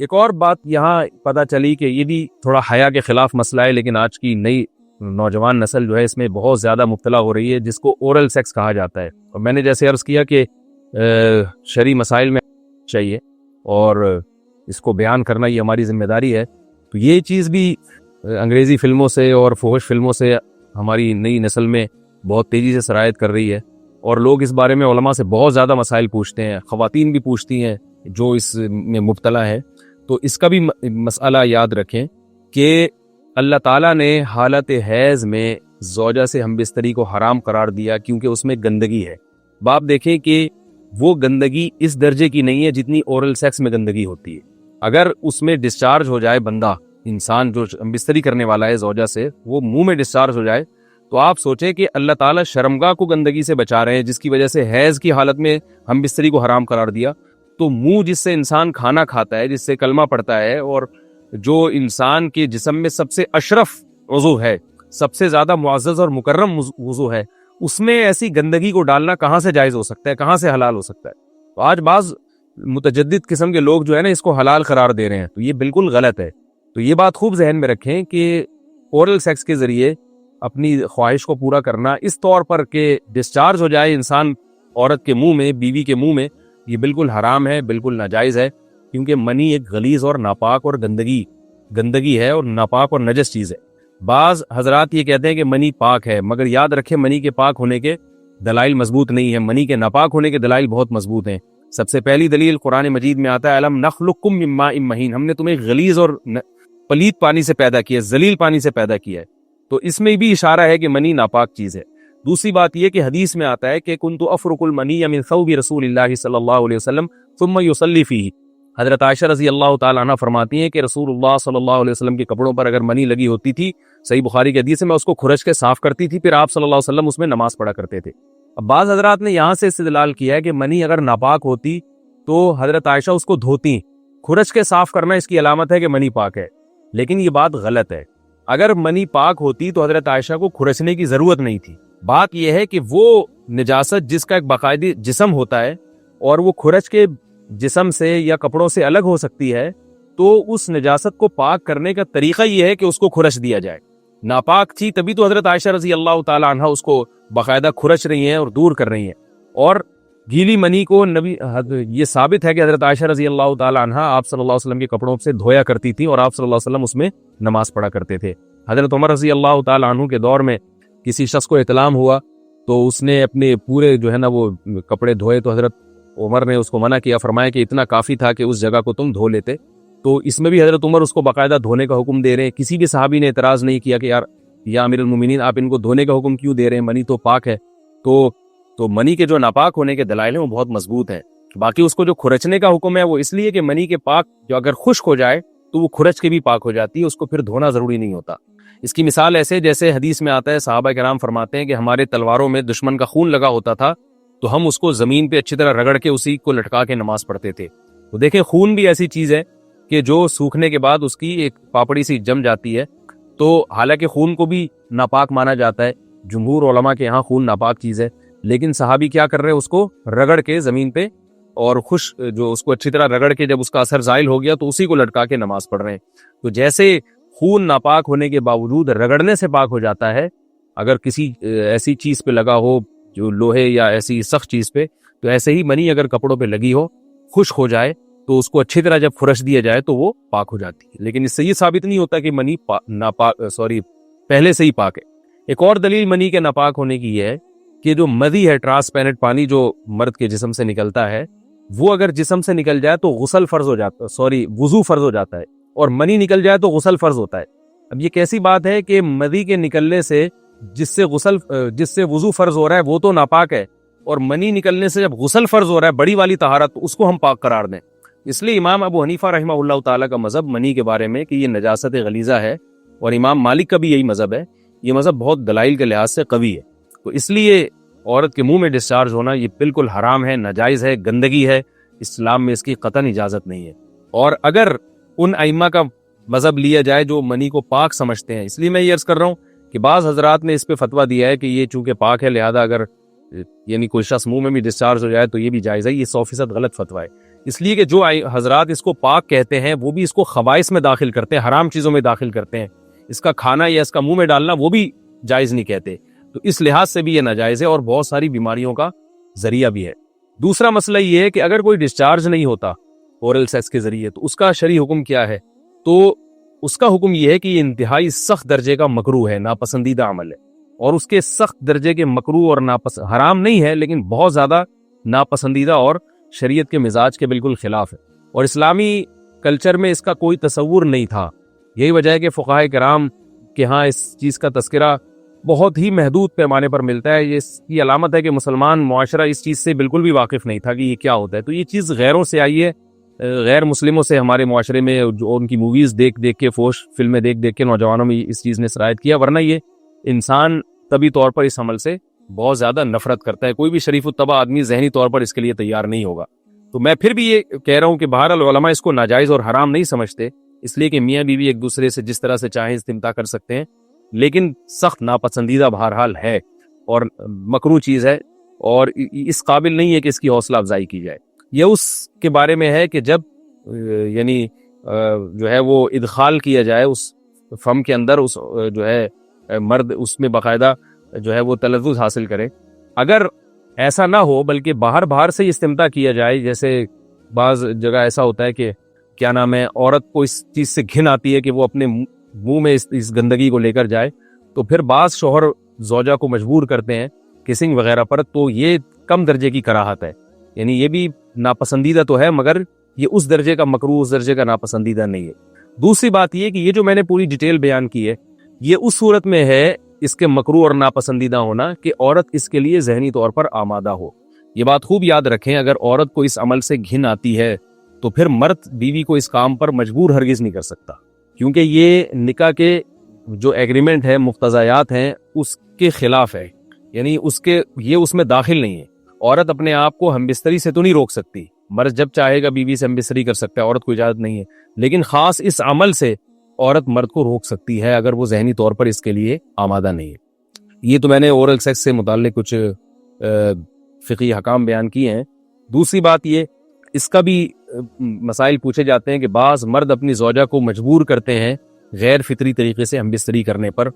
ایک اور بات یہاں پتہ چلی کہ یہ بھی تھوڑا حیا کے خلاف مسئلہ ہے، لیکن آج کی نئی نوجوان نسل جو ہے اس میں بہت زیادہ مبتلا ہو رہی ہے، جس کو اورل سیکس کہا جاتا ہے. اور میں نے جیسے عرض کیا کہ شرعی مسائل میں چاہیے اور اس کو بیان کرنا یہ ہماری ذمہ داری ہے. تو یہ چیز بھی انگریزی فلموں سے اور فحش فلموں سے ہماری نئی نسل میں بہت تیزی سے سرایت کر رہی ہے، اور لوگ اس بارے میں علماء سے بہت زیادہ مسائل پوچھتے ہیں، خواتین بھی پوچھتی ہیں جو اس میں مبتلا ہے. تو اس کا بھی مسئلہ یاد رکھیں کہ اللہ تعالیٰ نے حالت حیض میں زوجہ سے ہم بستری کو حرام قرار دیا کیونکہ اس میں گندگی ہے. باپ دیکھیں کہ وہ گندگی اس درجے کی نہیں ہے جتنی اورل سیکس میں گندگی ہوتی ہے. اگر اس میں ڈسچارج ہو جائے بندہ، انسان جو ہم بستری کرنے والا ہے زوجہ سے، وہ منہ میں ڈسچارج ہو جائے، تو آپ سوچیں کہ اللہ تعالیٰ شرمگاہ کو گندگی سے بچا رہے ہیں، جس کی وجہ سے حیض کی حالت میں ہم بستری کو حرام قرار دیا. تو منہ جس سے انسان کھانا کھاتا ہے، جس سے کلمہ پڑھتا ہے، اور جو انسان کے جسم میں سب سے اشرف عضو ہے، سب سے زیادہ معزز اور مکرم عضو ہے، اس میں ایسی گندگی کو ڈالنا کہاں سے جائز ہو سکتا ہے، کہاں سے حلال ہو سکتا ہے؟ تو آج بعض متجدد قسم کے لوگ جو ہے نا اس کو حلال قرار دے رہے ہیں، تو یہ بالکل غلط ہے. تو یہ بات خوب ذہن میں رکھیں کہ اورل سیکس کے ذریعے اپنی خواہش کو پورا کرنا اس طور پر کہ ڈسچارج ہو جائے انسان عورت کے منہ میں، بیوی کے منہ میں، یہ بالکل حرام ہے، بالکل ناجائز ہے. کیونکہ منی ایک غلیظ اور ناپاک اور گندگی ہے اور ناپاک اور نجس چیز ہے. بعض حضرات یہ کہتے ہیں کہ منی پاک ہے، مگر یاد رکھیں منی کے پاک ہونے کے دلائل مضبوط نہیں ہیں، منی کے ناپاک ہونے کے دلائل بہت مضبوط ہیں. سب سے پہلی دلیل قرآن مجید میں آتا ہے الم نخلقکم من ماء مہین، ہم نے تمہیں غلیظ اور پلید پانی سے پیدا کیا، ذلیل پانی سے پیدا کیا ہے. تو اس میں بھی اشارہ ہے کہ منی ناپاک چیز ہے. دوسری بات یہ کہ حدیث میں آتا ہے کہ کنت افرق المنی من ثوب رسول اللہ صلی اللہ علیہ وسلم ثم یصلی فیہ. حضرت عائشہ رضی اللہ تعالی عنہ فرماتی ہیں کہ رسول اللہ صلی اللہ علیہ وسلم کے کپڑوں پر اگر منی لگی ہوتی تھی، صحیح بخاری کی حدیث ہے، میں اس کو کھرچ کے صاف کرتی تھی، پھر آپ صلی اللہ علیہ وسلم اس میں نماز پڑھا کرتے تھے. اب بعض حضرات نے یہاں سے استدلال کیا ہے کہ منی اگر ناپاک ہوتی تو حضرت عائشہ اس کو دھوتی، کھرچ کے صاف کرنا اس کی علامت ہے کہ منی پاک ہے. لیکن یہ بات غلط ہے. اگر منی پاک ہوتی تو حضرت عائشہ کو کھرچنے کی ضرورت نہیں تھی. بات یہ ہے کہ وہ نجاست جس کا ایک باقاعدی جسم ہوتا ہے اور وہ کھرچ کے جسم سے یا کپڑوں سے الگ ہو سکتی ہے، تو اس نجاست کو پاک کرنے کا طریقہ یہ ہے کہ اس کو کھرچ دیا جائے. ناپاک تھی تبھی تو حضرت عائشہ رضی اللہ تعالی عنہ اس کو باقاعدہ کھرچ رہی ہیں اور دور کر رہی ہیں. اور گیلی منی کو یہ ثابت ہے کہ حضرت عائشہ رضی اللہ تعالی عنہ آپ صلی اللہ علیہ وسلم کے کپڑوں سے دھویا کرتی تھی اور آپ صلی اللہ علیہ وسلم اس میں نماز پڑھا کرتے تھے. حضرت عمر رضی اللہ تعالی عنہ کے دور میں کسی شخص کو اطلام ہوا تو اس نے اپنے پورے جو ہے نا وہ کپڑے دھوئے، تو حضرت عمر نے اس کو منع کیا، فرمایا کہ اتنا کافی تھا کہ اس جگہ کو تم دھو لیتے. تو اس میں بھی حضرت عمر اس کو باقاعدہ دھونے کا حکم دے رہے ہیں. کسی بھی صحابی نے اعتراض نہیں کیا کہ یار یا امیر المومنین آپ ان کو دھونے کا حکم کیوں دے رہے ہیں، منی تو پاک ہے. تو منی کے جو ناپاک ہونے کے دلائل ہیں وہ بہت مضبوط ہیں. باقی اس کو جو کھرچنے کا حکم ہے وہ اس لیے کہ منی کے پاک جو اگر خشک ہو جائے تو وہ کھرچ کے بھی پاک ہو جاتی ہے، اس کو پھر دھونا ضروری نہیں ہوتا. اس کی مثال ایسے جیسے حدیث میں آتا ہے، صحابہ کرام فرماتے ہیں کہ ہمارے تلواروں میں دشمن کا خون لگا ہوتا تھا تو ہم اس کو زمین پہ اچھی طرح رگڑ کے اسی کو لٹکا کے نماز پڑھتے تھے. تو دیکھیں خون بھی ایسی چیز ہے کہ جو سوکھنے کے بعد اس کی ایک پاپڑی سی جم جاتی ہے. تو حالانکہ خون کو بھی ناپاک مانا جاتا ہے، جمہور علماء کے یہاں خون ناپاک چیز ہے، لیکن صحابی کیا کر رہے ہیں، اس کو رگڑ کے زمین پہ اور جو اس کو اچھی طرح رگڑ کے جب اس کا اثر زائل ہو گیا تو اسی کو لٹکا کے نماز پڑھ رہے ہیں. تو جیسے خون ناپاک ہونے کے باوجود رگڑنے سے پاک ہو جاتا ہے، اگر کسی ایسی چیز پہ لگا ہو جو لوہے یا ایسی سخت چیز پہ، تو ایسے ہی منی اگر کپڑوں پہ لگی ہو، خشک ہو جائے تو اس کو اچھی طرح جب کھرچ دیا جائے تو وہ پاک ہو جاتی ہے. لیکن اس سے یہ ثابت نہیں ہوتا کہ منی پہلے سے ہی پاک ہے. ایک اور دلیل منی کے ناپاک ہونے کی یہ ہے کہ جو مدی ہے، ٹرانسپیرنٹ پانی جو مرد کے جسم سے نکلتا ہے، وہ اگر جسم سے نکل جائے تو وضو فرض ہو جاتا ہے، اور منی نکل جائے تو غسل فرض ہوتا ہے. اب یہ کیسی بات ہے کہ مدی کے نکلنے سے جس سے وضو فرض ہو رہا ہے وہ تو ناپاک ہے، اور منی نکلنے سے جب غسل فرض ہو رہا ہے بڑی والی طہارت، تو اس کو ہم پاک قرار دیں. اس لیے امام ابو حنیفہ رحمہ اللہ تعالیٰ کا مذہب منی کے بارے میں کہ یہ نجاست غلیظہ ہے، اور امام مالک کا بھی یہی مذہب ہے. یہ مذہب بہت دلائل کے لحاظ سے قوی ہے. تو اس لیے عورت کے منہ میں ڈسچارج ہونا یہ بالکل حرام ہے، ناجائز ہے، گندگی ہے. اسلام میں اس کی قطعاً اجازت نہیں ہے. اور اگر ان ائمہ کا مذہب لیا جائے جو منی کو پاک سمجھتے ہیں، اس لیے میں یہ عرض کر رہا ہوں کہ بعض حضرات نے اس پہ فتویٰ دیا ہے کہ یہ چونکہ پاک ہے لہذا اگر یعنی کوئی شخص منہ میں بھی ڈسچارج ہو جائے تو یہ بھی جائز ہے. یہ 100% غلط فتویٰ ہے. اس لیے کہ جو حضرات اس کو پاک کہتے ہیں وہ بھی اس کو خبائث میں داخل کرتے ہیں، حرام چیزوں میں داخل کرتے ہیں. اس کا کھانا یا اس کا منہ میں ڈالنا وہ بھی جائز نہیں کہتے. تو اس لحاظ سے بھی یہ ناجائز ہے اور بہت ساری بیماریوں کا ذریعہ بھی ہے. دوسرا مسئلہ یہ ہے کہ اگر کوئی ڈسچارج نہیں ہوتا اورل سیکس کے ذریعے تو اس کا شرعی حکم کیا ہے؟ تو اس کا حکم یہ ہے کہ یہ انتہائی سخت درجے کا مکروہ ہے، ناپسندیدہ عمل ہے. اور اس کے سخت درجے کے مکروہ اور حرام نہیں ہے لیکن بہت زیادہ ناپسندیدہ اور شریعت کے مزاج کے بالکل خلاف ہے. اور اسلامی کلچر میں اس کا کوئی تصور نہیں تھا. یہی وجہ ہے کہ فقہائے کرام کے ہاں اس چیز کا تذکرہ بہت ہی محدود پیمانے پر ملتا ہے. یہ اس کی علامت ہے کہ مسلمان معاشرہ اس چیز سے بالکل بھی واقف نہیں تھا کہ یہ کیا ہوتا ہے. تو یہ چیز غیروں سے آئی ہے، غیر مسلموں سے ہمارے معاشرے میں، جو ان کی موویز دیکھ دیکھ کے، فوش فلمیں دیکھ دیکھ کے نوجوانوں میں اس چیز نے سرایت کیا. ورنہ یہ انسان طبی طور پر اس عمل سے بہت زیادہ نفرت کرتا ہے. کوئی بھی شریف الطبع آدمی ذہنی طور پر اس کے لیے تیار نہیں ہوگا. تو میں پھر بھی یہ کہہ رہا ہوں کہ بہرحال علماء اس کو ناجائز اور حرام نہیں سمجھتے، اس لیے کہ میاں بیوی ایک دوسرے سے جس طرح سے چاہیں استمتاع کر سکتے ہیں، لیکن سخت ناپسندیدہ بہرحال ہے اور مکروہ چیز ہے اور اس قابل نہیں ہے کہ اس کی حوصلہ افزائی کی جائے. یہ اس کے بارے میں ہے کہ جب یعنی جو ہے وہ ادخال کیا جائے اس فم کے اندر، اس جو ہے مرد اس میں باقاعدہ جو ہے وہ تلذذ حاصل کرے. اگر ایسا نہ ہو بلکہ باہر سے استمتاع کیا جائے، جیسے بعض جگہ ایسا ہوتا ہے کہ کیا نام ہے، عورت کو اس چیز سے گھن آتی ہے کہ وہ اپنے منہ میں اس گندگی کو لے کر جائے، تو پھر بعض شوہر زوجہ کو مجبور کرتے ہیں کسنگ وغیرہ پر. تو یہ کم درجے کی کراہت ہے، یعنی یہ بھی ناپسندیدہ تو ہے مگر یہ اس درجے کا مکروہ، اس درجے کا ناپسندیدہ نہیں ہے. دوسری بات یہ کہ یہ جو میں نے پوری ڈیٹیل بیان کی ہے، یہ اس صورت میں ہے اس کے مکروہ اور ناپسندیدہ ہونا کہ عورت اس کے لیے ذہنی طور پر آمادہ ہو. یہ بات خوب یاد رکھیں، اگر عورت کو اس عمل سے گھن آتی ہے تو پھر مرد بیوی کو اس کام پر مجبور ہرگز نہیں کر سکتا، کیونکہ یہ نکاح کے جو ایگریمنٹ ہے، مقتضیات ہیں، اس کے خلاف ہے. یعنی یہ اس میں داخل نہیں ہے. عورت اپنے آپ کو ہم بستری سے تو نہیں روک سکتی، مرد جب چاہے گا بیوی سے ہم بستری کر سکتا ہے، عورت کو اجازت نہیں ہے. لیکن خاص اس عمل سے عورت مرد کو روک سکتی ہے اگر وہ ذہنی طور پر اس کے لیے آمادہ نہیں ہے. یہ تو میں نے اورل سیکس سے متعلق کچھ فقہی حکام بیان کیے ہیں. دوسری بات یہ، اس کا بھی مسائل پوچھے جاتے ہیں کہ بعض مرد اپنی زوجہ کو مجبور کرتے ہیں غیر فطری طریقے سے ہم بستری کرنے پر،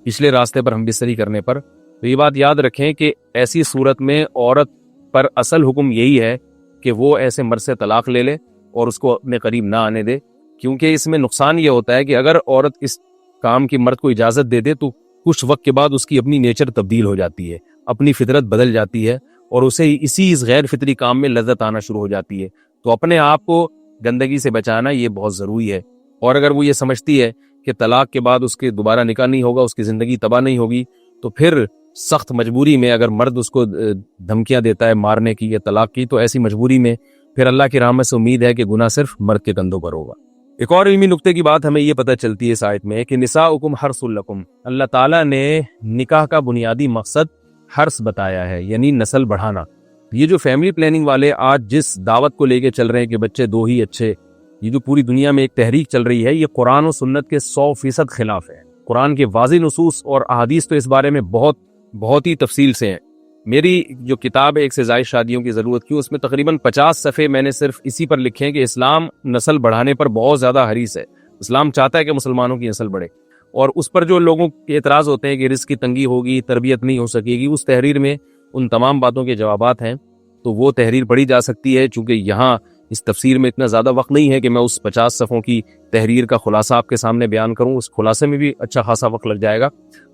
پچھلے راستے پر ہم بستری کرنے پر. تو یہ بات یاد رکھیں کہ ایسی صورت میں عورت پر اصل حکم یہی ہے کہ وہ ایسے مرد سے طلاق لے لے اور اس کو اپنے قریب نہ آنے دے، کیونکہ اس میں نقصان یہ ہوتا ہے کہ اگر عورت اس کام کی مرد کو اجازت دے دے تو کچھ وقت کے بعد اس کی اپنی نیچر تبدیل ہو جاتی ہے، اپنی فطرت بدل جاتی ہے اور اسے اس غیر فطری کام میں لذت آنا شروع ہو جاتی ہے. تو اپنے آپ کو گندگی سے بچانا یہ بہت ضروری ہے. اور اگر وہ یہ سمجھتی ہے کہ طلاق کے بعد اس کے دوبارہ نکاح نہیں ہوگا، اس کی زندگی تباہ نہیں ہوگی، تو پھر سخت مجبوری میں اگر مرد اس کو دھمکیاں دیتا ہے مارنے کی یا طلاق کی، تو ایسی مجبوری میں پھر اللہ کی رحمت سے امید ہے کہ گناہ صرف مرد کے کندھوں پر ہوگا. ایک اور علمی نقطے کی بات ہمیں یہ پتہ چلتی ہے اس آیت میں کہ نساؤکم حرث لکم. اللہ تعالیٰ نے نکاح کا بنیادی مقصد حرث بتایا ہے، یعنی نسل بڑھانا. یہ جو فیملی پلاننگ والے آج جس دعوت کو لے کے چل رہے ہیں کہ بچے دو ہی اچھے، یہ جو پوری دنیا میں ایک تحریک چل رہی ہے، یہ قرآن و سنت کے 100% خلاف ہے. قرآن کے واضح نصوص اور احادیث تو اس بارے میں بہت ہی تفصیل سے ہیں. میری جو کتاب ہے ایک سے زائد شادیوں کی ضرورت کیوں، اس میں تقریباً 50 صفحے میں نے صرف اسی پر لکھے ہیں کہ اسلام نسل بڑھانے پر بہت زیادہ حریص ہے. اسلام چاہتا ہے کہ مسلمانوں کی نسل بڑھے، اور اس پر جو لوگوں کے اعتراض ہوتے ہیں کہ رزق کی تنگی ہوگی، تربیت نہیں ہو سکے گی، اس تحریر میں ان تمام باتوں کے جوابات ہیں. تو وہ تحریر پڑھی جا سکتی ہے. چونکہ یہاں اس تفسیر میں اتنا زیادہ وقت نہیں ہے کہ میں اس 50 صفحوں کی تحریر کا خلاصہ آپ کے سامنے بیان کروں، اس خلاصے میں بھی اچھا خاصا وقت لگ جائے گا.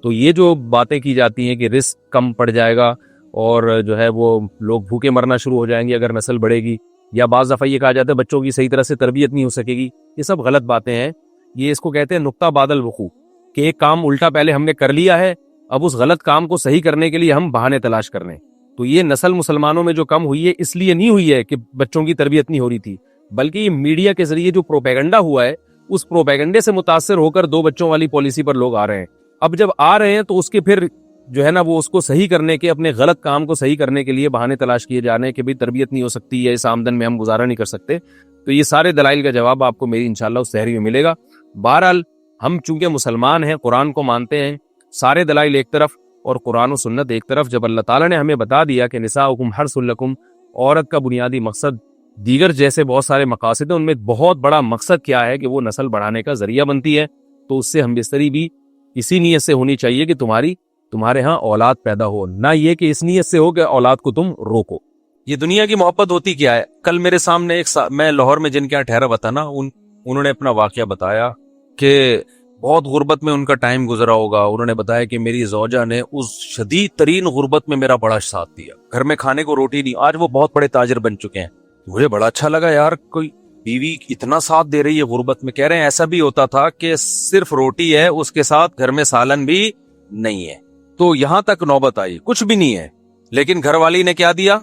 تو یہ جو باتیں کی جاتی ہیں کہ رزق کم پڑ جائے گا اور جو ہے وہ لوگ بھوکے مرنا شروع ہو جائیں گے اگر نسل بڑھے گی، یا بعض دفعہ یہ کہا جاتا ہے بچوں کی صحیح طرح سے تربیت نہیں ہو سکے گی، یہ سب غلط باتیں ہیں. یہ اس کو کہتے ہیں نقطہ بعد الوقوع، کہ ایک کام الٹا پہلے ہم نے کر لیا ہے، اب اس غلط کام کو صحیح کرنے کے لیے ہم بہانے تلاش کر رہے ہیں. تو یہ نسل مسلمانوں میں جو کم ہوئی ہے اس لیے نہیں ہوئی ہے کہ بچوں کی تربیت نہیں ہو رہی تھی، بلکہ یہ میڈیا کے ذریعے جو پروپیگنڈا ہوا ہے، اس پروپیگنڈے سے متاثر ہو کر 2 بچوں والی پالیسی پر لوگ آ رہے ہیں. اب جب آ رہے ہیں تو اس کے پھر جو ہے نا وہ اس کو صحیح کرنے کے، اپنے غلط کام کو صحیح کرنے کے لیے بہانے تلاش کیے جا رہے ہیں کہ بھئی تربیت نہیں ہو سکتی ہے، اس آمدن میں ہم گزارا نہیں کر سکتے. تو یہ سارے دلائل کا جواب آپ کو میری انشاءاللہ اس تحریر میں ملے گا. بہرحال ہم چونکہ مسلمان ہیں، قرآن کو مانتے ہیں، سارے دلائل ایک طرف اور قرآن و سنت ایک طرف. جب اللہ تعالیٰ نے ہمیں بتا دیا کہ نساؤکم حرث لکم، عورت کا بنیادی مقصد دیگر جیسے بہت سارے مقاصد ہیں، ان میں بہت بڑا مقصد کیا ہے کہ وہ نسل بڑھانے کا ذریعہ بنتی ہے. تو اس سے ہم بستری بھی اسی نیت سے ہونی چاہیے کہ تمہارے ہاں اولاد پیدا ہو، نہ یہ کہ اس نیت سے ہو کہ اولاد کو تم روکو. یہ دنیا کی محبت ہوتی کیا ہے؟ کل میرے سامنے میں لاہور میں جن کے یہاں ٹھہرا ہوا تھا نا، انہوں نے اپنا واقعہ بتایا کہ بہت غربت میں ان کا ٹائم گزرا ہوگا. انہوں نے بتایا کہ میری زوجہ نے اس شدید ترین غربت میں میرا بڑا ساتھ دیا، گھر میں کھانے کو روٹی نہیں. آج وہ بہت بڑے تاجر بن چکے ہیں. مجھے بڑا اچھا لگا یار، کوئی بیوی اتنا ساتھ دے رہی ہے غربت میں. کہہ رہے ہیں ایسا بھی ہوتا تھا کہ صرف روٹی ہے، اس کے ساتھ گھر میں سالن بھی نہیں ہے. تو یہاں تک نوبت آئی، کچھ بھی نہیں ہے، لیکن گھر والی نے کیا دیا.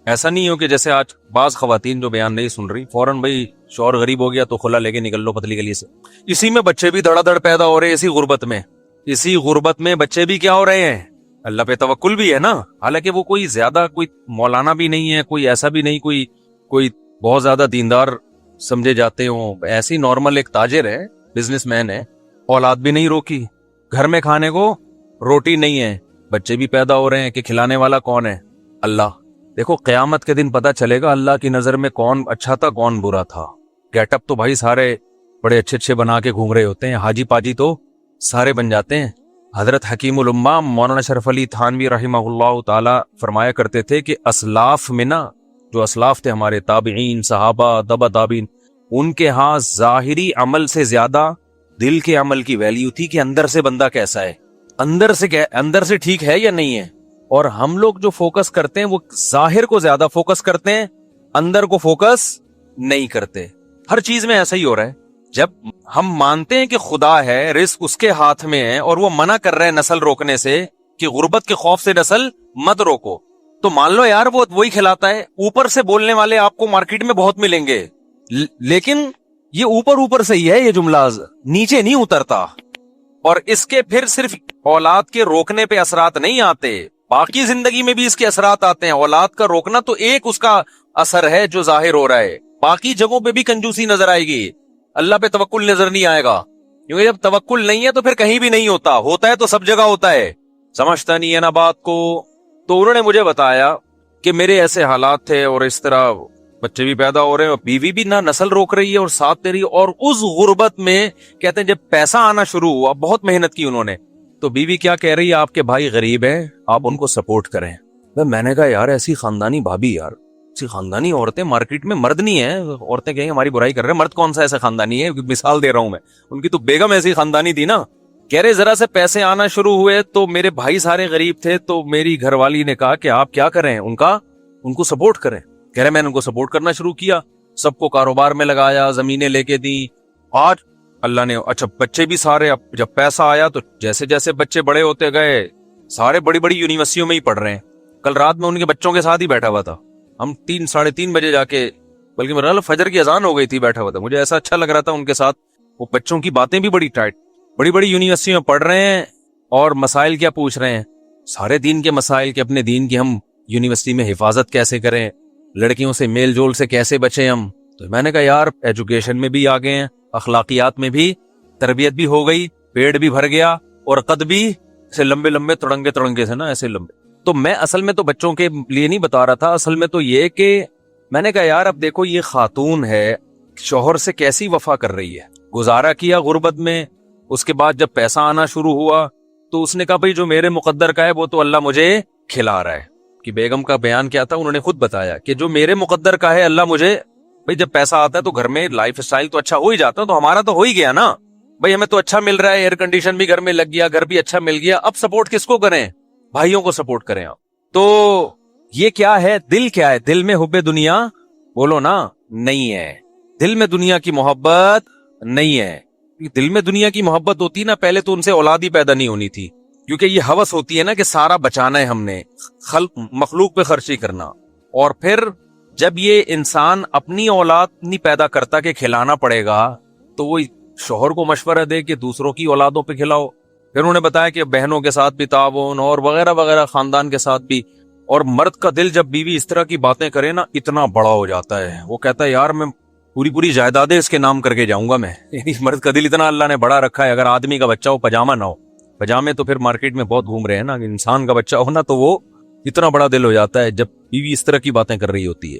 ایسا نہیں ہو کہ جیسے آج بعض خواتین جو بیان نہیں سن رہی، فوراً بھائی شوہر غریب ہو گیا تو خلا لے کے نکل لو پتلی گلی سے. اسی میں بچے بھی دھڑا دھڑ پیدا ہو رہے ہیں، اسی غربت میں بچے بھی کیا ہو رہے ہیں. اللہ پہ توکل بھی ہے نا، حالانکہ وہ کوئی زیادہ کوئی مولانا بھی نہیں ہے، کوئی ایسا بھی نہیں کوئی بہت زیادہ دیندار سمجھے جاتے ہوں. ایسی نارمل ایک تاجر ہے، بزنس مین ہے، اولاد بھی نہیں روکی، گھر میں کھانے کو روٹی نہیں ہے، بچے بھی پیدا ہو رہے ہیں. کہ کھلانے والا کون ہے؟ اللہ. دیکھو قیامت کے دن پتہ چلے گا اللہ کی نظر میں کون اچھا تھا کون برا تھا. گیٹ اپ تو بھائی سارے بڑے اچھے بنا کے گھوم رہے ہوتے ہیں، حاجی پاجی تو سارے بن جاتے ہیں. حضرت حکیم الامہ مولانا شرف علی تھانوی رحمہ اللہ تعالی فرمایا کرتے تھے کہ اسلاف میں نا، جو اسلاف تھے ہمارے تابعین، صحابہ، تبع تابعین، ان کے ہاں ظاہری عمل سے زیادہ دل کے عمل کی ویلیو تھی کہ اندر سے بندہ کیسا ہے، اندر سے ٹھیک ہے یا نہیں ہے. اور ہم لوگ جو فوکس کرتے ہیں وہ ظاہر کو زیادہ فوکس کرتے ہیں، اندر کو فوکس نہیں کرتے. ہر چیز میں ایسا ہی ہو رہا ہے. جب ہم مانتے ہیں کہ خدا ہے، رزق اس کے ہاتھ میں ہے، اور وہ منع کر رہے ہیں نسل روکنے سے کہ غربت کے خوف سے نسل مت روکو، تو مان لو یار وہ وہی کھلاتا ہے. اوپر سے بولنے والے آپ کو مارکیٹ میں بہت ملیں گے، لیکن یہ اوپر سے ہی ہے، یہ جملہ نیچے نہیں اترتا. اور اس کے پھر صرف اولاد کے روکنے پہ اثرات نہیں آتے، باقی زندگی میں بھی اس کے اثرات آتے ہیں. اولاد کا روکنا تو ایک اس کا اثر ہے جو ظاہر ہو رہا ہے، باقی جگہوں پہ بھی کنجوسی نظر آئے گی، اللہ پہ توکل نظر نہیں آئے گا. کیونکہ جب توکل نہیں ہے تو پھر کہیں بھی نہیں ہوتا ہے تو سب جگہ ہوتا ہے. سمجھتا نہیں ہے نا بات کو. تو انہوں نے مجھے بتایا کہ میرے ایسے حالات تھے اور اس طرح بچے بھی پیدا ہو رہے ہیں اور بیوی بھی نہ نسل روک رہی ہے اور ساتھ دے رہی ہے. اور اس غربت میں کہتے ہیں جب پیسہ آنا شروع ہوا، بہت محنت کی انہوں نے، تو بیوی کیا کہہ رہی ہے، آپ کے بھائی غریب ہیں، آپ ان کو سپورٹ کریں. میں نے کہا یار ایسی خاندانی بھابی، یار ایسی خاندانی عورتیں مارکیٹ میں مرد نہیں ہیں. عورتیں کہیں ہماری برائی کر رہے ہیں، مرد کون سا ایسا خاندانی ہے؟ مثال دے رہا ہوں میں، ان کی تو بیگم ایسی خاندانی تھی نا. کہہ رہے ذرا سے پیسے آنا شروع ہوئے تو میرے بھائی سارے غریب تھے، تو میری گھر والی نے کہا کہ آپ کیا کریں، ان کو سپورٹ کریں. کہہ رہے میں نے ان کو سپورٹ کرنا شروع کیا، سب کو کاروبار میں لگایا، زمینیں لے کے دی. آج اللہ نے اچھا بچے بھی سارے، اب جب پیسہ آیا تو جیسے جیسے بچے بڑے ہوتے گئے سارے بڑی بڑی یونیورسٹیوں میں ہی پڑھ رہے ہیں. کل رات میں ان کے بچوں کے ساتھ ہی بیٹھا ہوا تھا، ہم 3-3:30 بجے جا کے، بلکہ میرا فجر کی اذان ہو گئی تھی، بیٹھا ہوا تھا. مجھے ایسا اچھا لگ رہا تھا ان کے ساتھ. وہ بچوں کی باتیں بھی بڑی ٹائٹ، بڑی بڑی یونیورسٹیوں میں پڑھ رہے ہیں اور مسائل کیا پوچھ رہے ہیں، سارے دین کے مسائل، کہ اپنے دین کی ہم یونیورسٹی میں حفاظت کیسے کریں، لڑکیوں سے میل جول سے کیسے بچیں ہم. تو میں نے کہا یار ایجوکیشن میں بھی آگے ہیں، اخلاقیات میں بھی تربیت بھی ہو گئی، پیڑ بھی بھر گیا، اور قد بھی ایسے لمبے تڑنگے سے نا ایسے لمبے. تو میں اصل میں تو بچوں کے لیے نہیں بتا رہا تھا، اصل میں تو یہ کہ میں نے کہا یار اب دیکھو یہ خاتون ہے، شوہر سے کیسی وفا کر رہی ہے، گزارا کیا غربت میں، اس کے بعد جب پیسہ آنا شروع ہوا تو اس نے کہا بھئی جو میرے مقدر کا ہے وہ تو اللہ مجھے کھلا رہا ہے. کہ بیگم کا بیان کیا تھا، انہوں نے خود بتایا کہ جو میرے مقدر کا ہے اللہ مجھے، بھئی جب پیسہ آتا ہے تو گھر میں لائف سٹائل تو اچھا ہو ہی جاتا ہے، تو ہمارا تو ہو ہی گیا نا بھئی، ہمیں تو اچھا مل رہا ہے، ایئر کنڈیشن بھی گھر میں لگ گیا، گھر بھی اچھا مل گیا. اب سپورٹ کس کو کریں؟ بھائیوں کو سپورٹ کریں آپ. تو یہ کیا ہے، دل کیا ہے، دل میں حب دنیا بولو نا نہیں ہے، دل میں دنیا کی محبت نہیں ہے. دل میں دنیا کی محبت ہوتی نا پہلے تو ان سے اولاد ہی پیدا نہیں ہونی تھی، کیونکہ یہ ہوس ہوتی ہے نا کہ سارا بچانا ہے ہم نے، مخلوق پہ خرچی کرنا. اور پھر جب یہ انسان اپنی اولاد نہیں پیدا کرتا کہ کھلانا پڑے گا، تو وہ شوہر کو مشورہ دے کہ دوسروں کی اولادوں پہ کھلاؤ. پھر انہوں نے بتایا کہ بہنوں کے ساتھ بھی تعاون اور وغیرہ وغیرہ، خاندان کے ساتھ بھی. اور مرد کا دل جب بیوی اس طرح کی باتیں کرے نا اتنا بڑا ہو جاتا ہے، وہ کہتا ہے یار میں پوری جائیدادیں اس کے نام کر کے جاؤں گا میں. یعنی مرد کا دل اتنا اللہ نے بڑا رکھا ہے. اگر آدمی کا بچہ ہو پجامہ نہ ہو، پجامے تو پھر مارکیٹ میں بہت گھوم رہے ہیں نا، انسان کا بچہ ہونا تو وہ اتنا بڑا دل ہو جاتا ہے جب بیوی اس طرح کی باتیں کر رہی ہوتی ہے.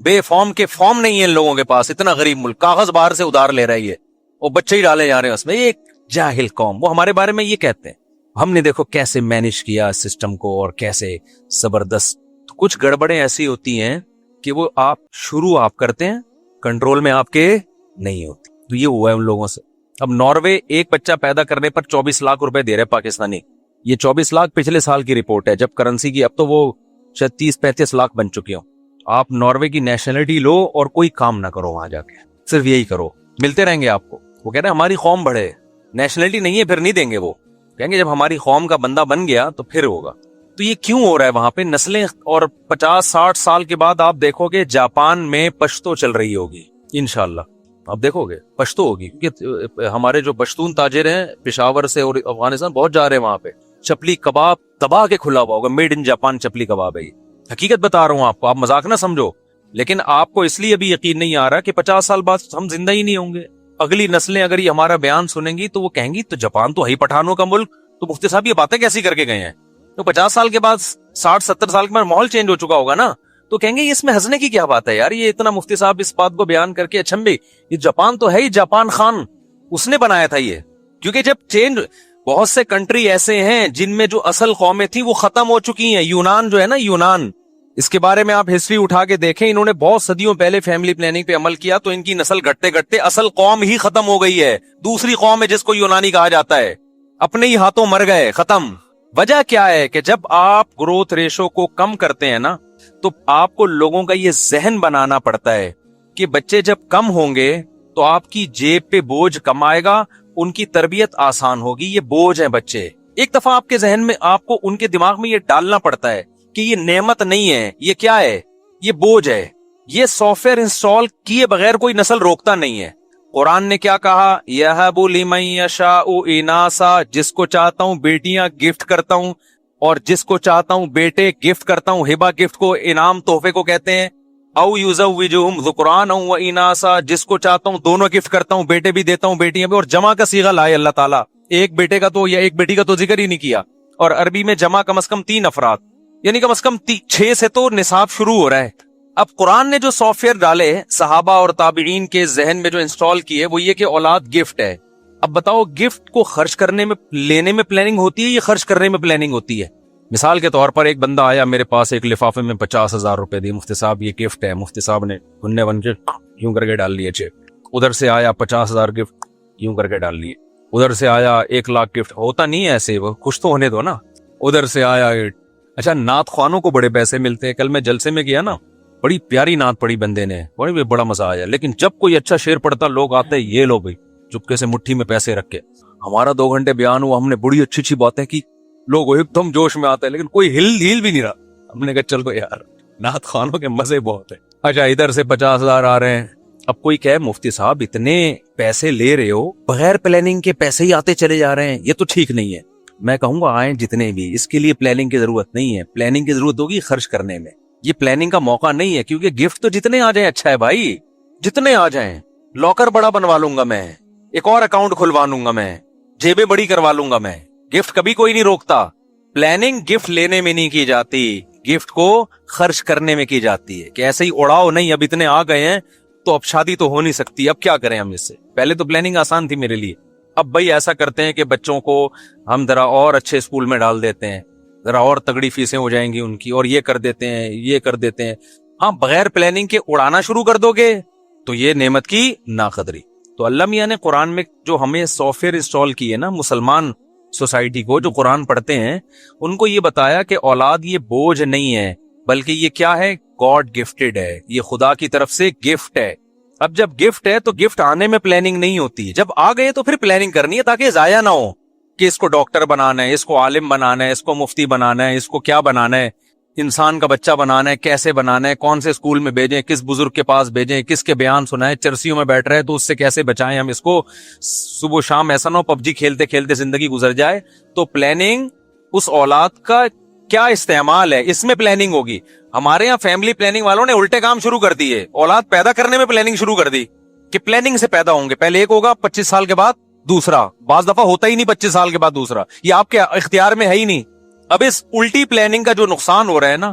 بے فارم کے فارم نہیں ہے ان لوگوں کے پاس. اتنا غریب ملک, کاغذ باہر سے ادھار لے رہا ہے یہ, اور بچے ہی ڈالے جا رہے ہیں اس میں. یہ ایک جاہل قوم, وہ ہمارے بارے میں یہ کہتے ہیں. ہم نے دیکھو کیسے مینج کیا سسٹم کو, اور کیسے زبردست. کچھ گڑبڑیں ایسی ہوتی ہیں کہ وہ شروع آپ کرتے ہیں, کنٹرول میں آپ کے نہیں ہوتی. تو یہ ہوا ہے ان لوگوں سے. اب ناروے ایک بچہ پیدا کرنے پر 24 لاکھ روپے دے رہے پاکستانی. یہ 24 لاکھ پچھلے سال کی رپورٹ ہے جب کرنسی کی, اب تو وہ شاید 30-35 لاکھ بن چکی ہوں. آپ ناروے کی نیشنلٹی لو اور کوئی کام نہ کرو وہاں جا کے, صرف یہی کرو, ملتے رہیں گے آپ کو. وہ کہہ رہے ہیں ہماری قوم بڑھے, نیشنلٹی نہیں ہے پھر نہیں دیں گے. وہ کہیں گے جب ہماری قوم کا بندہ بن گیا تو پھر ہوگا. تو یہ کیوں ہو رہا ہے وہاں پہ نسلیں؟ اور 50-60 سال کے بعد آپ دیکھو گے جاپان میں پشتو چل رہی ہوگی انشاءاللہ. آپ دیکھو گے پشتو ہوگی, کیونکہ ہمارے جو پشتون تاجر ہیں پشاور سے اور افغانستان بہت جا رہے ہیں وہاں پہ. چپلی کباب دبا کے کھلا ہوا ہوگا, میڈ ان جاپان چپلی کباب ہے. حقیقت بتا رہا ہوں آپ کو, آپ مذاق نہ سمجھو. لیکن آپ کو اس لیے ابھی یقین نہیں آ رہا کہ 50 سال بعد ہم زندہ ہی نہیں ہوں گے. اگلی نسلیں اگر یہ ہمارا بیان سنیں گی تو وہ کہیں گی تو جاپان تو ہے پٹھانوں کا ملک, تو مفتی صاحب یہ باتیں کیسی کر کے گئے ہیں. تو 50 سال کے بعد 60-70 سال کے بعد ماحول چینج ہو چکا ہوگا نا, تو کہیں گے اس میں ہنسنے کی کیا بات ہے یار. یہ اتنا مفتی صاحب اس بات کو بیان کر کے اچھمبے, یہ جاپان تو ہے ہی, جاپان خان اس نے بنایا تھا یہ. کیونکہ جب چینج, بہت سے کنٹری ایسے ہیں جن میں جو اصل قومیں تھیں وہ ختم ہو چکی ہیں. یونان جو ہے نا, یونان, اس کے بارے میں آپ ہسٹری اٹھا کے دیکھیں, انہوں نے بہت صدیوں پہلے فیملی پلاننگ پہ عمل کیا, تو ان کی نسل گھٹتے گھٹتے اصل قوم ہی ختم ہو گئی ہے. دوسری قوم ہے جس کو یونانی کہا جاتا ہے, اپنے ہی ہاتھوں مر گئے, ختم. وجہ کیا ہے کہ جب آپ گروتھ ریشو کو کم کرتے ہیں نا, تو آپ کو لوگوں کا یہ ذہن بنانا پڑتا ہے کہ بچے جب کم ہوں گے تو آپ کی جیب پہ بوجھ کم آئے گا, ان کی تربیت آسان ہوگی. یہ بوجھ ہیں بچے. ایک دفعہ آپ کے ذہن میں, آپ کو ان کے دماغ میں یہ ڈالنا پڑتا ہے کہ یہ نعمت نہیں ہے, یہ کیا ہے, یہ بوجھ ہے. یہ سافٹ ویئر انسٹال کیے بغیر کوئی نسل روکتا نہیں ہے. قرآن نے کیا کہا, یَهَبُ لِمَن یَشَاءُ إِنَاثًا, جس کو چاہتا ہوں بیٹیاں گفٹ کرتا ہوں, اور جس کو چاہتا ہوں بیٹے گفٹ کرتا ہوں. ہبہ گفٹ کو, انعام تحفے کو کہتے ہیں. او یزوجہم ذکرانا و اناثا, جس کو چاہتا ہوں دونوں گفٹ کرتا ہوں, بیٹے بھی دیتا ہوں بیٹیاں بھی. اور جمع کا صیغہ لائے اللہ تعالیٰ, ایک بیٹے کا تو یا ایک بیٹی کا تو ذکر ہی نہیں کیا. اور عربی میں جمع کم از کم 3 افراد, یعنی کم از کم 6 سے تو نصاب شروع ہو رہا ہے. اب قرآن نے جو سافٹ ویئر ڈالے صحابہ اور تابعین کے ذہن میں جو انسٹال کیے, وہ یہ کہ اولاد گفٹ ہے. اب بتاؤ, گفٹ کو خرچ کرنے میں, لینے میں پلاننگ ہوتی ہے یا خرچ کرنے میں پلاننگ ہوتی ہے؟ مثال کے طور پر ایک بندہ آیا میرے پاس, ایک لفافے میں 50,000 روپے دی, مفتی صاحب یہ گفٹ ہے. مفتی صاحب نے گننے ون کے یوں کر کے ڈال لیے چیک. ادھر سے آیا 50,000 گفٹ, یوں کر کے ڈال لیے. ادھر سے آیا 1 لاکھ گفٹ. ہوتا نہیں ہے ایسے, وہ خوش تو ہونے دو نا. ادھر سے آیا, اچھا نعت خوانوں کو بڑے پیسے ملتے ہیں. کل میں جلسے میں گیا نا, بڑی پیاری نعت پڑی بندے نے, بڑا مزہ آیا. لیکن جب کوئی اچھا شعر پڑھتا, لوگ آتے یہ لو بھائی چپکے سے مٹھی میں پیسے رکھ کے. ہمارا 2 گھنٹے بیان ہوا, ہم نے بڑی اچھی اچھی باتیں کی, لوگ ایک دم جوش میں آتے ہیں, لیکن کوئی ہل بھی نہیں رہا. ہم نے کہا چلو یار, نعت خوانوں کے مزے بہت ہیں. اچھا ادھر سے 50,000 آ رہے ہیں. اب کوئی کہے مفتی صاحب اتنے پیسے لے رہے ہو, بغیر پلاننگ کے پیسے ہی آتے چلے جا رہے ہیں, یہ تو ٹھیک نہیں ہے. میں کہوں گا آئیں جتنے بھی, اس کے لیے پلاننگ کی ضرورت نہیں ہے. پلاننگ کی ضرورت ہوگی خرچ کرنے میں. یہ پلاننگ کا موقع نہیں ہے, کیونکہ گفٹ تو جتنے آ جائیں اچھا ہے بھائی, جتنے آ جائیں. لاکر بڑا بنوا لوں گا میں, ایک اور اکاؤنٹ کھلوا لوں گا میں, جیبیں بڑی کروا لوں گا میں. گفٹ کبھی کوئی نہیں روکتا. پلاننگ گفٹ لینے میں نہیں کی جاتی, گفٹ کو خرچ کرنے میں کی جاتی ہے. کہ ایسے ہی اڑاؤ نہیں, اب اتنے آ گئے ہیں تو اب شادی تو ہو نہیں سکتی, اب کیا کریں ہم اس سے. پہلے تو پلاننگ آسان تھی میرے لیے. اب بھائی ایسا کرتے ہیں کہ بچوں کو ہم ذرا اور اچھے اسکول میں ڈال دیتے ہیں, ذرا اور تگڑی فیسیں ہو جائیں گی ان کی, اور یہ کر دیتے ہیں, یہ کر دیتے ہیں. ہاں بغیر پلاننگ کے اڑانا شروع کر دو گے تو یہ نعمت کی ناقدری. تو اللہ میاں نے قرآن میں جو ہمیں سافٹ ویئر انسٹال کی ہے نا, مسلمان سوسائٹی کو جو قرآن پڑھتے ہیں, ان کو یہ بتایا کہ اولاد یہ بوجھ نہیں ہے, بلکہ یہ کیا ہے, گاڈ گفٹڈ ہے, یہ خدا کی طرف سے گفٹ ہے. اب جب گفٹ ہے تو گفٹ آنے میں پلاننگ نہیں ہوتی, جب آ گئے تو پھر پلاننگ کرنی ہے تاکہ ضائع نہ ہو. کہ اس کو ڈاکٹر بنانا ہے, اس کو عالم بنانا ہے, اس کو مفتی بنانا ہے, اس کو کیا بنانا ہے, انسان کا بچہ بنانا ہے, کیسے بنانا ہے, کون سے اسکول میں بھیجیں, کس بزرگ کے پاس بھیجیں, کس کے بیان سنائیں, چرسیوں میں بیٹھ رہے تو اس سے کیسے بچائیں ہم اس کو, صبح شام ایسا نہ ہو PUBG کھیلتے کھیلتے زندگی گزر جائے. تو پلاننگ, اس اولاد کا کیا استعمال ہے, اس میں پلاننگ ہوگی. ہمارے یہاں فیملی پلاننگ والوں نے الٹے کام شروع کر دیے, اولاد پیدا کرنے میں پلاننگ شروع کر دی کہ پلاننگ سے پیدا ہوں گے, پہلے ایک ہوگا 25 سال کے بعد دوسرا, بعض دفعہ ہوتا ہی نہیں 25 سال کے بعد دوسرا, یہ آپ کے اختیار میں ہے ہی نہیں. اب اس الٹی پلاننگ کا جو نقصان ہو رہا ہے نا,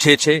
6-6।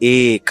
1।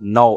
9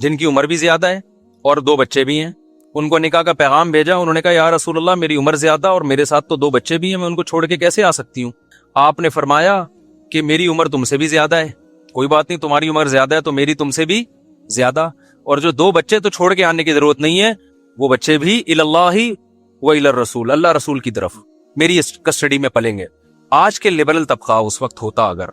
جن کی عمر بھی زیادہ ہے اور 2 بچے بھی ہیں. ان کو نکاح کا پیغام بھیجا. انہوں نے کہا یا رسول اللہ میری عمر زیادہ اور میرے ساتھ تو 2 بچے بھی ہیں, میں ان کو چھوڑ کے کیسے آ سکتی ہوں؟ آپ نے فرمایا کہ میری عمر تم سے بھی زیادہ ہے, کوئی بات نہیں, تمہاری عمر زیادہ ہے تو میری تم سے بھی زیادہ, اور جو 2 بچے تو چھوڑ کے آنے کی ضرورت نہیں ہے, وہ بچے بھی اللہ و الی الرسول, اللہ رسول کی طرف میری کسٹڈی میں پلیں گے. آج کے لبرل طبقہ اس وقت ہوتا, اگر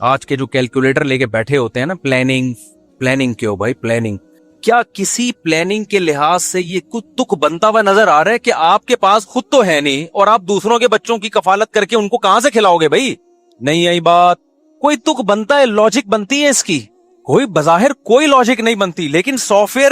آج کے جو کیلکولیٹر لے کے بیٹھے ہوتے ہیں نا, پلاننگ کیوں بھائی پلاننگ, کیا کسی پلاننگ کے لحاظ سے یہ کچھ تک بنتا ہوا نظر آ رہا ہے کہ آپ کے پاس خود تو ہے نہیں اور آپ دوسروں کے بچوں کی کفالت کر کے ان کو کہاں سے کھلاؤ گے بھائی؟ نہیں آئی بات, کوئی تک بنتا ہے, لاجک بنتی ہے اس کی, کوئی بظاہر کوئی لاجک نہیں بنتی, لیکن سافٹ ویئر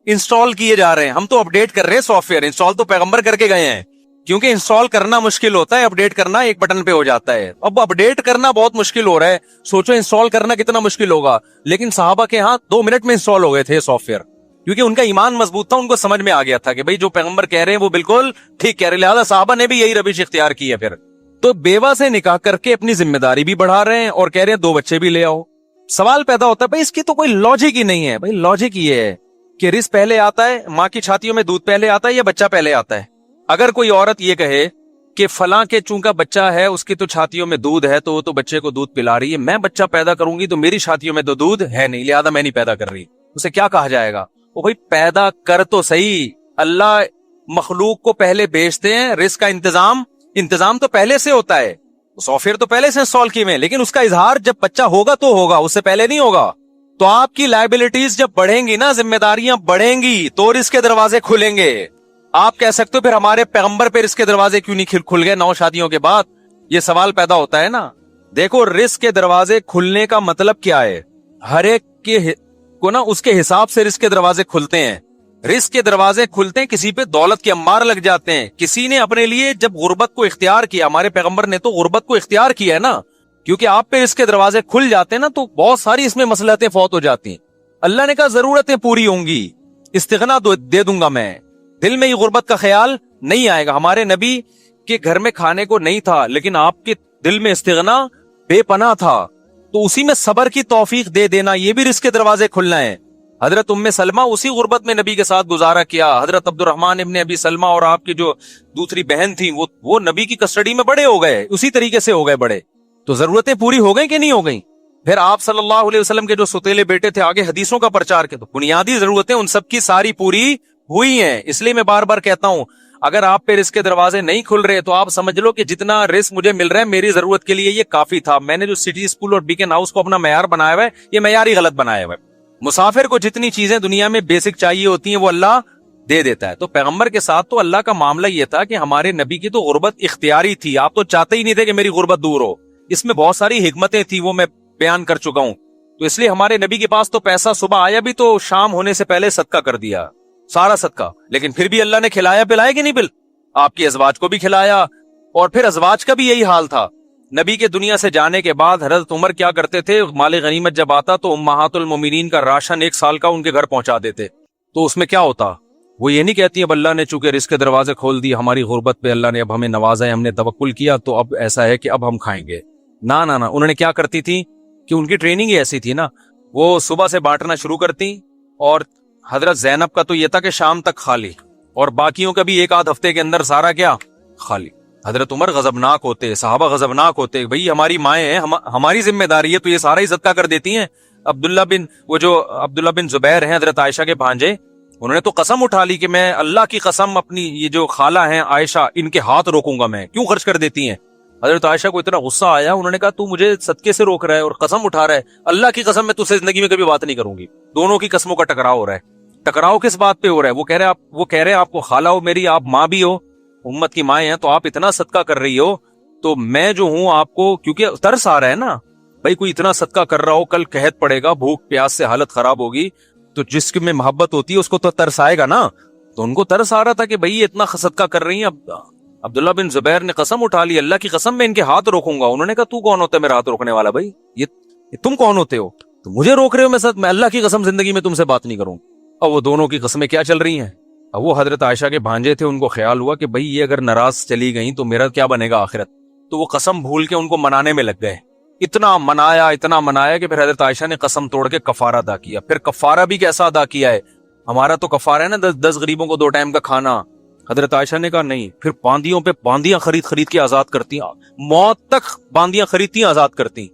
انسٹال کیے جا رہے ہیں. ہم تو اپڈیٹ کر رہے ہیں سافٹ ویئر, انسٹال تو پیغمبر کر کے گئے ہیں, کیونکہ انسٹال کرنا مشکل ہوتا ہے, اپڈیٹ کرنا ایک بٹن پہ ہو جاتا ہے. اب اپڈیٹ کرنا بہت مشکل ہو رہا ہے, سوچو انسٹال کرنا کتنا مشکل ہوگا, لیکن صحابہ کے ہاں 2 منٹ میں انسٹال ہو گئے تھے سافٹ ویئر, کیونکہ ان کا ایمان مضبوط تھا, ان کو سمجھ میں آ گیا تھا کہ بھئی جو پیغمبر کہہ رہے ہیں وہ بالکل ٹھیک کہہ رہے ہیں, لہٰذا صحابہ نے بھی یہی روش اختیار کی ہے. پھر تو بیوہ سے نکاح کر کے اپنی ذمہ داری بھی بڑھا رہے ہیں اور کہہ رہے ہیں 2 بچے بھی لے آؤ. سوال پیدا ہوتا ہے بھائی اس کی تو کوئی لاجک ہی نہیں ہے. بھائی لاجک یہ ہے کہ رزق پہلے آتا ہے, ماں کی چھاتیوں میں دودھ پہلے آتا ہے یا بچہ پہلے آتا ہے؟ اگر کوئی عورت یہ کہے کہ فلاں کے چونکہ بچہ ہے اس کی تو چھاتیوں میں دودھ ہے تو وہ تو بچے کو دودھ پلا رہی ہے, میں بچہ پیدا کروں گی تو میری چھاتیوں میں تو دودھ ہے نہیں, لہذا میں نہیں پیدا کر رہی, اسے کیا کہا جائے گا؟ وہ بھائی پیدا کر تو صحیح, اللہ مخلوق کو پہلے بھیجتے ہیں, رزق کا انتظام تو پہلے سے ہوتا ہے, سافٹ ویئر تو پہلے سے انسٹال کیے ہوئے ہیں, لیکن اس کا اظہار جب بچہ ہوگا تو ہوگا, اس سے پہلے نہیں ہوگا. تو آپ کی لائبلٹیز جب بڑھیں گی نا, ذمہ داریاں بڑھیں گی, تو رزق کے دروازے کھلیں گے. آپ کہہ سکتے ہو پھر ہمارے پیغمبر پہ رزق کے دروازے کیوں نہیں کھل گئے 9 شادیوں کے بعد؟ یہ سوال پیدا ہوتا ہے نا. دیکھو رزق کے دروازے کھلنے کا مطلب کیا ہے, ہر ایک کو نا اس کے حساب سے رزق کے دروازے کھلتے ہیں. رزق کے دروازے کھلتے ہیں, کسی پہ دولت کے انبار لگ جاتے ہیں, کسی نے اپنے لیے جب غربت کو اختیار کیا, ہمارے پیغمبر نے تو غربت کو اختیار کیا ہے نا, کیونکہ آپ پہ رزق کے دروازے کھل جاتے ہیں نا تو بہت ساری اس میں مصلحتیں فوت ہو جاتی ہیں. اللہ نے کہا ضرورتیں پوری ہوں گی, استغنا دے دوں گا میں, دل میں یہ غربت کا خیال نہیں آئے گا. ہمارے نبی کے گھر میں کھانے کو نہیں تھا, لیکن آپ کے دل میں استغنا بے پناہ تھا, تو اسی میں صبر کی توفیق دے دینا, یہ بھی رزق کے دروازے کھلنا ہے. حضرت ام سلمہ اسی غربت میں نبی کے ساتھ گزارا کیا. حضرت عبد الرحمن ابن ابی سلمہ اور آپ کی جو دوسری بہن تھی وہ نبی کی کسٹڈی میں بڑے ہو گئے, اسی طریقے سے ہو گئے بڑے. تو ضرورتیں پوری ہو گئیں کہ نہیں ہو گئیں؟ پھر آپ صلی اللہ علیہ وسلم کے جو ستیلے بیٹے تھے, آگے حدیثوں کا پرچار کے, تو بنیادی ضرورتیں ان سب کی ساری پوری ہوئی ہیں. اس لیے میں بار بار کہتا ہوں, اگر آپ پہ رزق کے دروازے نہیں کھل رہے تو آپ سمجھ لو کہ جتنا رزق مجھے مل رہا ہے میری ضرورت کے لیے یہ کافی تھا. میں نے جو سٹی اسکول اور بیکن ہاؤس کو اپنا معیار بنایا ہوا ہے, یہ معیار ہی غلط بنایا ہوا ہے. مسافر کو جتنی چیزیں دنیا میں بیسک چاہیے ہوتی ہیں وہ اللہ دے دیتا ہے. تو پیغمبر کے ساتھ تو اللہ کا معاملہ یہ تھا کہ ہمارے نبی کی تو غربت اختیاری تھی, آپ تو چاہتے ہی نہیں تھے کہ میری غربت دور ہو. اس میں بہت ساری حکمتیں تھی, وہ میں بیان کر چکا ہوں. تو اس لیے ہمارے نبی کے پاس تو پیسہ صبح آیا بھی تو شام ہونے سے پہلے صدقہ کر دیا, سارا صدقہ. لیکن پھر بھی اللہ نے کھلایا پلایا کہ نہیں, آپ کی ازواج کو بھی کھلایا. اور پھر ازواج کا بھی یہی حال تھا. نبی کے دنیا سے جانے کے بعد حضرت عمر کیا کرتے تھے, مال غنیمت جب آتا تو امہات المومنین کا راشن 1 سال کا ان کے گھر پہنچا دیتے. تو اس میں کیا ہوتا, وہ یہ نہیں کہتی اب اللہ نے چونکہ رزق کے دروازے کھول دی, ہماری غربت پہ اللہ نے اب ہمیں نوازا ہے, ہم نے توکل کیا تو اب ایسا ہے کہ اب ہم کھائیں گے. نہ انہوں نے کیا کرتی تھی کہ ان کی ٹریننگ ہی ایسی تھی نا, وہ صبح سے بانٹنا شروع کرتی, اور حضرت زینب کا تو یہ تھا کہ شام تک خالی, اور باقیوں کا بھی 1 آدھ ہفتے کے اندر سارا کیا خالی. حضرت عمر غضبناک ہوتے, صحابہ غضبناک ہوتے, بھئی ہماری مائیں ہیں, ہماری ذمہ داری ہے, تو یہ سارا ہی صدقہ کر دیتی ہیں. عبداللہ بن زبیر ہیں حضرت عائشہ کے بھانجے, انہوں نے تو قسم اٹھا لی کہ میں اللہ کی قسم اپنی یہ جو خالہ ہیں عائشہ, ان کے ہاتھ روکوں گا میں, کیوں خرچ کر دیتی ہیں. حضرت عائشہ کو اتنا غصہ آیا, انہوں نے کہا تو مجھے صدقے سے روک رہا ہے اور قسم اٹھا رہا ہے, اللہ کی قسم میں تجھ سے زندگی میں کبھی بات نہیں کروں گی. دونوں کی قسموں کا ٹکراؤ ہو رہا ہے. ٹکراؤ کس بات پہ ہو رہا ہے؟ وہ کہہ رہے آپ کو خالہ ہو میری, آپ ماں بھی ہو, امت کی مائیں ہیں, تو آپ اتنا صدقہ کر رہی ہو, تو میں جو ہوں آپ کو, کیونکہ ترس آ رہا ہے نا بھائی, کوئی اتنا صدقہ کر رہا ہو, کل قحط پڑے گا, بھوک پیاس سے حالت خراب ہوگی, تو جس میں محبت ہوتی ہے اس کو تو ترس آئے گا نا. تو ان کو ترس آ رہا تھا کہ بھائی یہ اتنا صدقہ کر رہی ہیں. عبداللہ بن زبیر نے قسم اٹھا لی, اللہ کی قسم میں ان کے ہاتھ روکوں گا. انہوں نے کہا تو کون ہوتا ہے میرا ہاتھ روکنے والا, بھائی یہ تم کون ہوتے ہو, تو مجھے روک رہے ہو, میں اللہ کی قسم زندگی میں تم سے بات نہیں کروں. اب وہ دونوں کی قسمیں کیا چل رہی ہیں. اب وہ حضرت عائشہ کے بھانجے تھے, ان کو خیال ہوا کہ بھئی یہ اگر ناراض چلی گئیں تو میرا کیا بنے گا آخرت. تو وہ قسم بھول کے ان کو منانے میں لگ گئے, اتنا منایا کہ پھر حضرت عائشہ نے قسم توڑ کے کفارہ ادا کیا. پھر کفارہ بھی کیسا ادا کیا ہے؟ ہمارا تو کفارہ ہے نا 10 غریبوں کو 2 ٹائم کا کھانا. حضرت عائشہ نے کہا نہیں, پھر باندیوں پہ باندیاں خرید کے آزاد کرتی, موت تک باندیاں خریدتی آزاد کرتی.